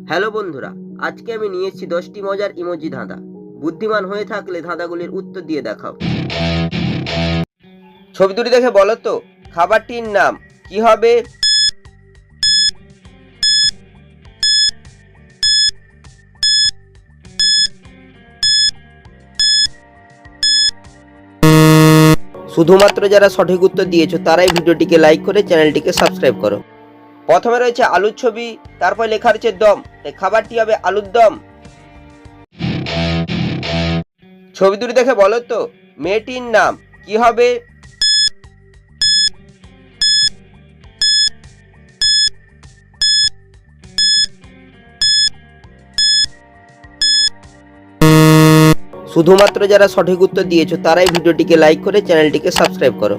Hello বন্ধুরা, আজকে আমি নিয়ে এসেছি 10টি মজার ইমোজি ধাঁধা। বুদ্ধিমান হয়ে থাকলে ধাঁধাগুলির উত্তর দিয়ে দেখাও। ছবি দুটি দেখে বলো তো খাবারটির নাম কি হবে? শুধুমাত্র যারা সঠিক উত্তর দিয়েছো তারাই ভিডিওটিকে লাইক করে চ্যানেলটিকে সাবস্ক্রাইব করো। প্রথমে রয়েছে আলুর ছবি, তারপর লেখা রয়েছে দম, তাই খাবারটি হবে আলুর দম। ছবি দুটি দেখে বলো তো মেয়েটির নাম কি হবে? শুধুমাত্র যারা সঠিক উত্তর দিয়েছো তারাই ভিডিওটিকে লাইক করে চ্যানেলটিকে সাবস্ক্রাইব করো।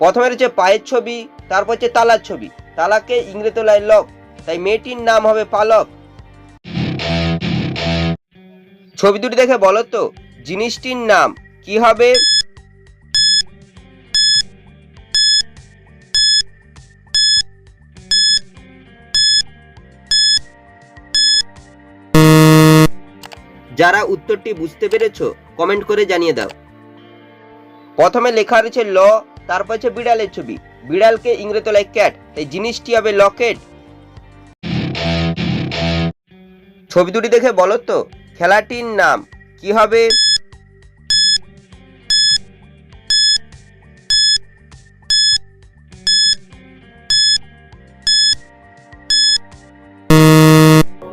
প্রথমে রয়েছে পায়ের ছবি, তারপর হচ্ছে তালার ছবি, তালাকে ইংরেজি লক, তাই মেয়েটির নাম হবে পালক। ছবি দুটি দেখে বলো তো জিনিসটির নাম কি হবে? যারা উত্তরটি বুঝতে পেরেছো কমেন্ট করে জানিয়ে দাও। প্রথমে লেখা রয়েছে ল, তারপর হচ্ছে বিড়ালের ছবি, বিড়ালকে ইংরেজি ক্যাট, তাই জিনিসটি হবে লকেট। ছবি দুটি দেখে বলো তো খেলাটির নাম কি হবে?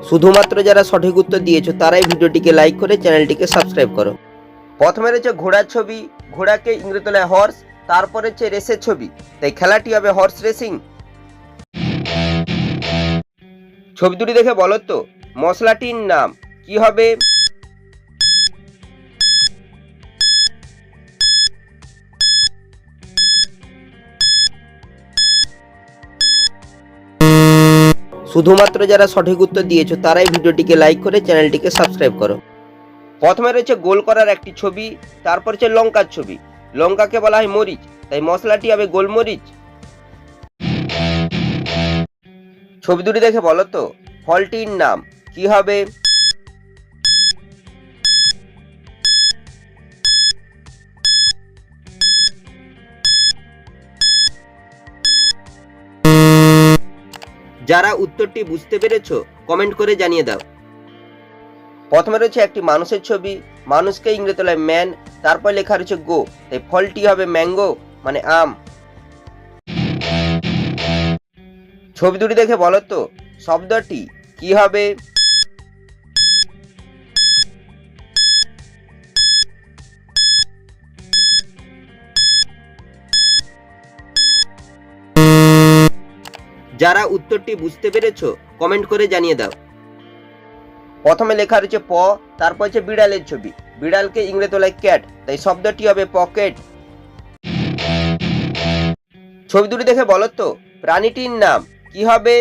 শুধুমাত্র যারা সঠিক উত্তর দিয়েছো তারাই ভিডিওটিকে লাইক করে চ্যানেলটিকে সাবস্ক্রাইব করো। প্রথমে রয়েছে ঘোড়ার ছবি, ঘোড়াকে ইংরেজি হর্স, তারপরে হচ্ছে রেসের ছবি, তাই খেলাটি হবে হর্স রেসিং। ছবি দুটি দেখে বলো তো মশলাটির নাম কি হবে? শুধুমাত্র যারা সঠিক উত্তর দিয়েছো তারাই ভিডিওটিকে লাইক করে চ্যানেলটিকে সাবস্ক্রাইব করো। প্রথমে রয়েছে গোল করার একটি ছবি, তারপর হচ্ছে লঙ্কার ছবি, লঙ্কাকে বলা হয় মরিচ, তাই মশলাটি হবে গোলমরিচ। ছবি দুটি দেখে বলো তো ফলটির নাম কি হবে? যারা উত্তরটি বুঝতে পেরেছো কমেন্ট করে জানিয়ে দাও। প্রথমে রয়েছে একটি মানুষের ছবি, মানুষকে ইংরেজি ম্যান, তারপর লেখা রয়েছে গো, তাই ফলটি হবে ম্যাঙ্গো মানে আম। ছবি দুটি দেখে বলো তো শব্দটি কি হবে? যারা উত্তরটি বুঝতে পেরেছো কমেন্ট করে জানিয়ে দাও। প্রথমে লেখা রয়েছে প, তারপর হচ্ছে বিড়ালের ছবি, বিড়ালকে ইংরেজি ক্যাট, তাই শব্দটি হবে পকেট। ছবি দুটি দেখে বলো তো প্রাণীটির নাম কি হবে?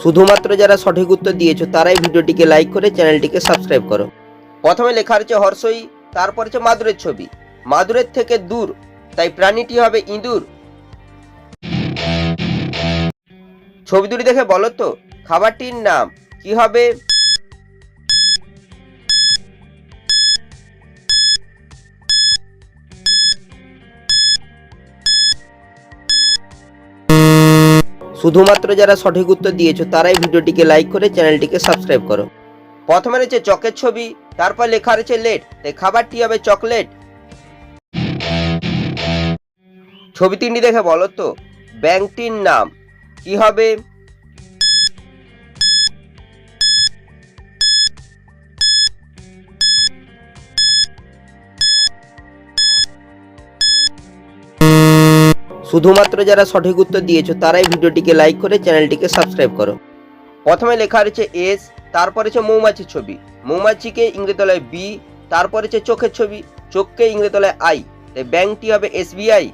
শুধুমাত্র যারা সঠিক উত্তর দিয়েছো তারাই ভিডিওটিকে লাইক করে চ্যানেলটিকে সাবস্ক্রাইব করো। প্রথমে লেখা রয়েছে হর্ষই, তারপর হচ্ছে মাদুরের ছবি, মাদুরের থেকে দূর, তাই প্রাণীটি হবে ইঁদুর। ছবি দুটি দেখে বলো তো খাবারটির নাম কি হবে? শুধুমাত্র যারা সঠিক উত্তর দিয়েছো তারাই ভিডিওটিকে লাইক করে চ্যানেলটিকে সাবস্ক্রাইব করো। প্রথমে রয়েছে চকের ছবি, তারপর লেখা রয়েছে লেট, তাই খাবারটি হবে চকলেট। ছবি তিনটি দেখে বলো তো ব্যাংকটির নাম কি হবে? শুধুমাত্র যারা সঠিক উত্তর দিয়েছো তারাই ভিডিওটিকে লাইক করে চ্যানেলটিকে সাবস্ক্রাইব করো। প্রথমে লেখা রয়েছে এস, তারপর হচ্ছে মৌমাছির ছবি, মৌমাছিকে ইংরেজি বি, তারপর হচ্ছে চোখের ছবি, চোখকে ইংরেজি আই, তাই ব্যাংকটি হবে SBI।